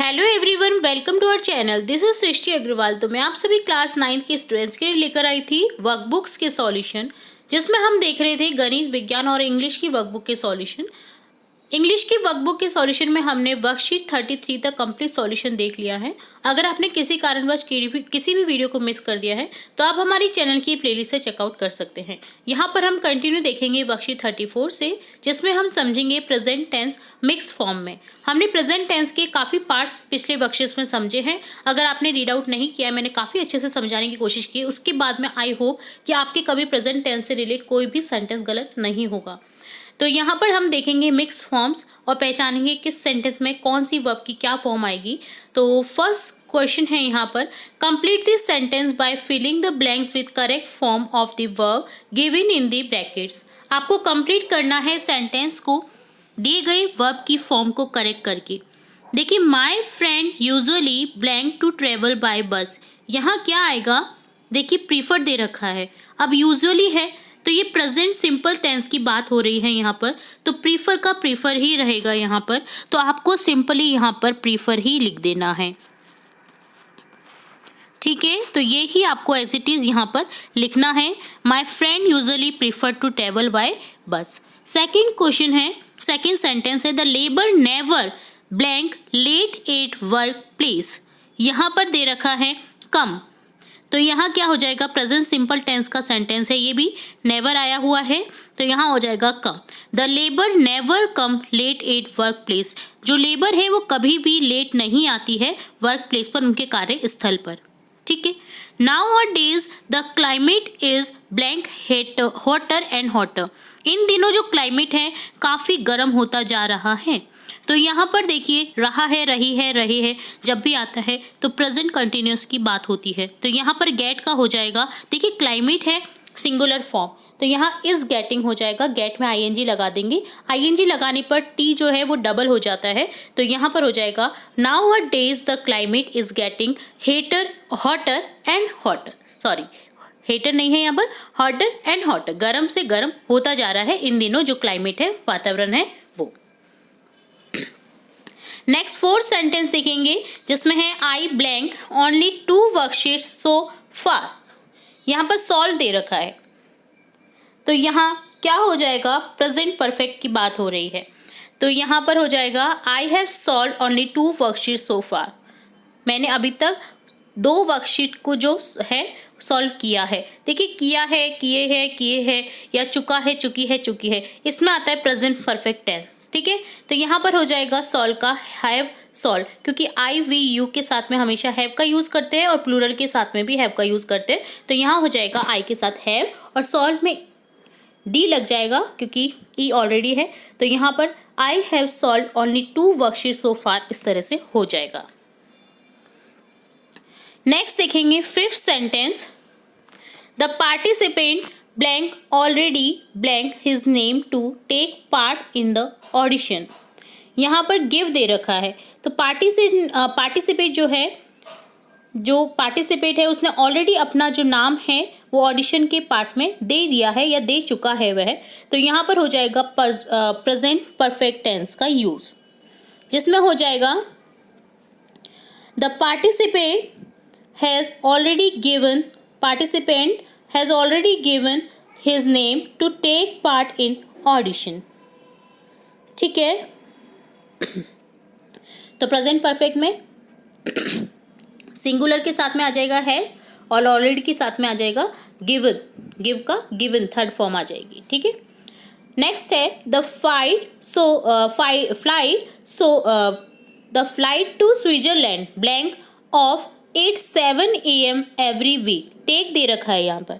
Hello everyone, welcome to our channel. This is Srishti Agarwal. तो मैं आप सभी क्लास 9th के स्टूडेंट्स के लिए लेकर आई थी वर्कबुक्स के सॉल्यूशन, जिसमें हम देख रहे थे गणित, विज्ञान और इंग्लिश की वर्कबुक के सॉल्यूशन। इंग्लिश की वर्कबुक के सॉल्यूशन में हमने वर्कशीट 33 तक कंप्लीट सॉल्यूशन देख लिया है। अगर आपने किसी कारणवश किसी भी वीडियो को मिस कर दिया है तो आप हमारी चैनल की प्लेलिस्ट से चेकआउट कर सकते हैं। यहाँ पर हम कंटिन्यू देखेंगे वर्कशीट 34 से, जिसमें हम समझेंगे प्रेजेंट टेंस मिक्स फॉर्म में। हमने प्रेजेंट टेंस के काफ़ी पार्ट्स पिछले वर्कशीट्स में समझे हैं। अगर आपने रीड आउट नहीं किया है, मैंने काफ़ी अच्छे से समझाने की कोशिश की। उसके बाद में आई होप कि आपके कभी प्रेजेंट टेंस से रिलेट कोई भी सेंटेंस गलत नहीं होगा। तो यहाँ पर हम देखेंगे मिक्स फॉर्म्स और पहचानेंगे किस सेंटेंस में कौन सी वर्ब की क्या फॉर्म आएगी। तो फर्स्ट क्वेश्चन है यहाँ पर, complete this sentence by filling the blanks with correct form of the verb given in the brackets. आपको कंप्लीट करना है सेंटेंस को दिए गए वर्ब की फॉर्म को करेक्ट करके। देखिए, my friend usually blank to travel by bus. यहाँ क्या आएगा? देखिए, प्रीफर दे रखा है। अब यूजुअली है तो ये प्रेजेंट सिंपल टेंस की बात हो रही है यहाँ पर, तो प्रीफर का प्रीफर ही रहेगा यहाँ पर। तो आपको सिंपली यहाँ पर प्रीफर ही लिख देना है, ठीक है। तो ये ही आपको एज इट इज यहाँ पर लिखना है, my friend usually prefer to travel by bus. Second question है, सेकेंड सेंटेंस है, the labour never blank late at work place. यहाँ पर दे रखा है कम, तो यहाँ क्या हो जाएगा? प्रेजेंट सिंपल टेंस का सेंटेंस है, ये भी नेवर आया हुआ है, तो यहाँ हो जाएगा come. The labour never come late at work place. जो लेबर है वो कभी भी लेट नहीं आती है वर्क प्लेस पर, उनके कार्यस्थल पर, ठीक है। Now days the climate is blank hotter and hotter. इन दिनों जो क्लाइमेट है काफ़ी गर्म होता जा रहा है। तो यहाँ पर देखिए, रहा है, रही है, रहे है, जब भी आता है तो प्रेजेंट कंटिन्यूअस की बात होती है। तो यहाँ पर गेट का हो जाएगा। देखिए, क्लाइमेट है सिंगुलर फॉर्म, तो यहाँ इज गेटिंग हो जाएगा। गेट में आईएनजी लगा देंगे। आईएनजी लगाने पर टी जो है वो डबल हो जाता है, तो यहाँ पर हो जाएगा nowadays the climate is getting hotter and hotter. Sorry, hater नहीं है यहाँ पर, हॉटर एंड हॉटर, गर्म से गर्म होता जा रहा है इन दिनों जो क्लाइमेट है, वातावरण है वो। नेक्स्ट फोर्थ सेंटेंस देखेंगे, जिसमें है आई ब्लैंक ओनली 2 वर्कशीट्स सो फार। यहाँ पर सॉल्व दे रखा है, तो यहाँ क्या हो जाएगा? प्रेजेंट परफेक्ट की बात हो रही है, तो यहाँ पर हो जाएगा I have solve only 2 worksheets so far. मैंने अभी तक 2 वर्कशीट को जो है सॉल्व किया है। देखिए, किया है, किए है, या चुका है, चुकी है, चुकी है, इसमें आता है प्रेजेंट परफेक्ट टेंस, ठीक है। तो यहाँ पर हो जाएगा सॉल्व का हैव सॉल्व, क्योंकि आई वी यू के साथ में हमेशा हैव का यूज़ करते हैं और प्लूरल के साथ में भी हैव का यूज़ करते हैं। तो यहाँ हो जाएगा आई के साथ हैव और सॉल्व में डी लग जाएगा क्योंकि ई ऑलरेडी है। तो यहाँ पर I have solve only 2 worksheet so far, इस तरह से हो जाएगा। नेक्स्ट देखेंगे fifth sentence, the participant blank already blank his name to take part in the audition. यहाँ पर गिव दे रखा है, तो पार्टिसिपेट जो पार्टिसिपेट है उसने ऑलरेडी अपना जो नाम है वो ऑडिशन के पार्ट में दे दिया है या दे चुका है वह। तो यहाँ पर हो जाएगा प्रेजेंट परफेक्ट टेंस का यूज, जिसमें हो जाएगा the participant has already given his name to take part in audition, ठीक है। तो प्रेजेंट परफेक्ट में सिंगुलर के साथ में आ जाएगा हैज़ और ऑलरेडी के साथ में आ जाएगा गिवन, गिव का गिवन थर्ड फॉर्म आ जाएगी, ठीक है। नेक्स्ट है the flight to Switzerland blank of 7 AM every week. Take दे रखा है यहाँ पर,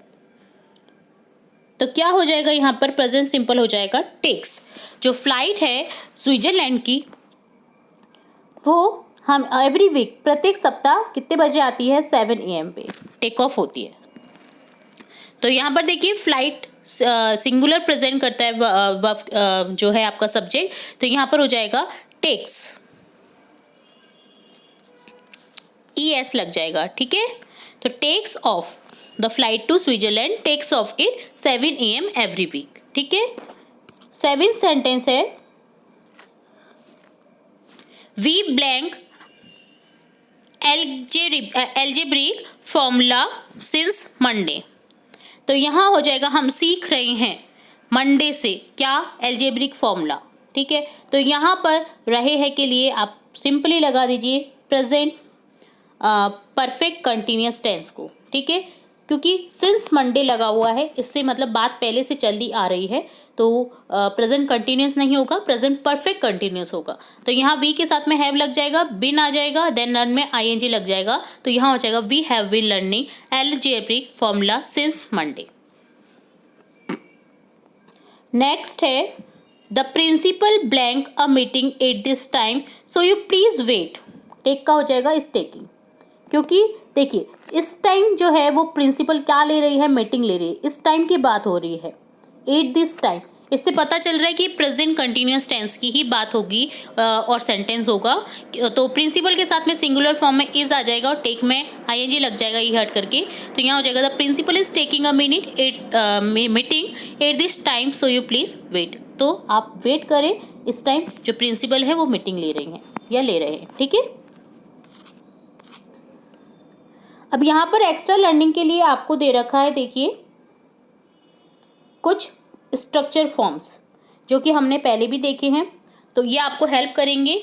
तो क्या हो जाएगा? यहाँ पर प्रेजेंट सिंपल हो जाएगा टेक्स। जो फ्लाइट है स्विट्जरलैंड की वो हम एवरी वीक, प्रत्येक सप्ताह कितने बजे आती है? 7 AM पे टेक ऑफ होती है। तो यहाँ पर देखिए, फ्लाइट सिंगुलर प्रेजेंट करता है जो है आपका सब्जेक्ट, तो यहाँ पर हो जाएगा टेक्स, ES लग जाएगा, ठीक है। तो takes off the flight to Switzerland takes off it 7 AM every week, ठीक है। 7th सेंटेंस है, we blank algebraic formula since Monday. तो यहाँ हो जाएगा हम सीख रहे हैं मंडे से क्या, एल्जेब्रिक फॉर्मूला। ठीक है, तो यहाँ पर रहे हैं के लिए आप सिंपली लगा दीजिए प्रेजेंट परफेक्ट कंटिन्यूअस टेंस को। ठीक है, क्योंकि सिंस मंडे लगा हुआ है, इससे मतलब बात पहले से चली आ रही है, तो प्रेजेंट कंटिन्यूअस नहीं होगा, प्रेजेंट परफेक्ट कंटिन्यूअस होगा। तो यहाँ वी के साथ में हैव लग जाएगा, बिन आ जाएगा, देन लर्न में आईएनजी लग जाएगा। तो यहाँ हो जाएगा we have been learning algebraic formula since Monday. Next है the principal blank a meeting at this time so you please wait. Take का हो जाएगा इस टेकिंग, क्योंकि देखिए इस टाइम जो है वो प्रिंसिपल क्या ले रही है, मीटिंग ले रही है, इस टाइम की बात हो रही है, एट दिस टाइम। इससे पता चल रहा है कि प्रेजेंट कंटिन्यूअस टेंस की ही बात होगी और सेंटेंस होगा। तो प्रिंसिपल के साथ में सिंगुलर फॉर्म में इज आ जाएगा और टेक में आईएनजी लग जाएगा ई हट करके। तो यहाँ हो जाएगा the principal is taking a meeting at this time so you please wait. तो आप वेट करें, इस टाइम जो प्रिंसिपल है वो मीटिंग ले रही हैं या ले रहे हैं। ठीक है, अब यहाँ पर एक्स्ट्रा लर्निंग के लिए आपको दे रखा है, देखिए कुछ स्ट्रक्चर फॉर्म्स जो कि हमने पहले भी देखे हैं, तो ये आपको हेल्प करेंगे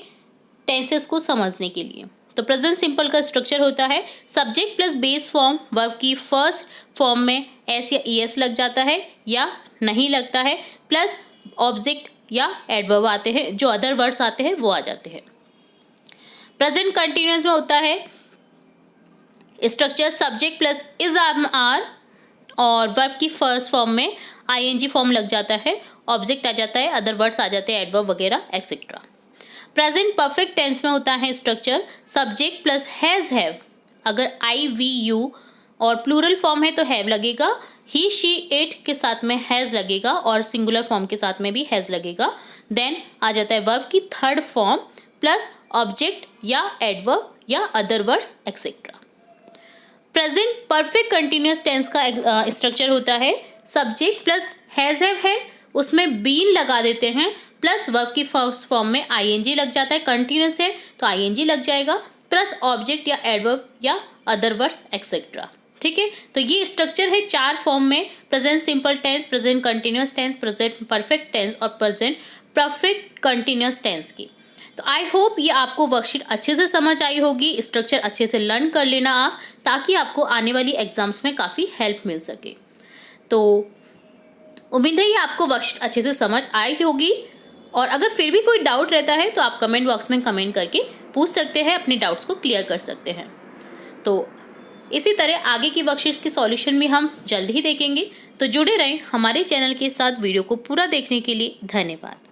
टेंसेस को समझने के लिए। तो प्रेजेंट सिंपल का स्ट्रक्चर होता है subject plus base form, verb की फर्स्ट फॉर्म में एस या ईएस लग जाता है या नहीं लगता है, प्लस ऑब्जेक्ट या एडवर्ब आते हैं, जो अदर वर्ड्स आते हैं वो आ जाते हैं। प्रेजेंट कंटिन्यूअस में होता है structure subject plus is are और वर्ब की फर्स्ट फॉर्म में आईएनजी फॉर्म लग जाता है, ऑब्जेक्ट आ जाता है, अदर वर्ड्स आ जाते हैं, एडवर्ब वगैरह एक्सेट्रा। प्रेजेंट परफेक्ट टेंस में होता है structure subject plus has have, अगर आई वी यू और प्लूरल फॉर्म है तो हैव लगेगा, ही शी इट के साथ में हैज़ लगेगा और सिंगुलर फॉर्म के साथ में भी हैज़ लगेगा। देन आ जाता है वर्ब की थर्ड फॉर्म प्लस ऑब्जेक्ट या एडवर्ब या other words etcetera. Present perfect continuous tense का स्ट्रक्चर होता है सब्जेक्ट प्लस हैज़ हैव है, उसमें बीन लगा देते हैं, प्लस वर्ब की फर्स्ट फॉर्म में आईएनजी लग जाता है, कंटिन्यूअस है तो आईएनजी लग जाएगा, प्लस ऑब्जेक्ट या एडवर्ब या अदर वर्ड्स एक्सेट्रा। ठीक है, तो ये स्ट्रक्चर है 4 फॉर्म में, present simple tense, present continuous tense, present perfect tense और प्रेजेंट परफेक्ट कंटिन्यूअस टेंस की। तो आई होप ये आपको वर्कशीट अच्छे से समझ आई होगी, स्ट्रक्चर अच्छे से लर्न कर लेना आप, ताकि आपको आने वाली एग्जाम्स में काफ़ी हेल्प मिल सके। तो उम्मीद है ये आपको वर्कशीट अच्छे से समझ आई होगी, और अगर फिर भी कोई डाउट रहता है तो आप कमेंट बॉक्स में कमेंट करके पूछ सकते हैं, अपने डाउट्स को क्लियर कर सकते हैं। तो इसी तरह आगे की वर्कशीट्स की सॉल्यूशन भी हम जल्द ही देखेंगे। तो जुड़े रहें हमारे चैनल के साथ। वीडियो को पूरा देखने के लिए धन्यवाद।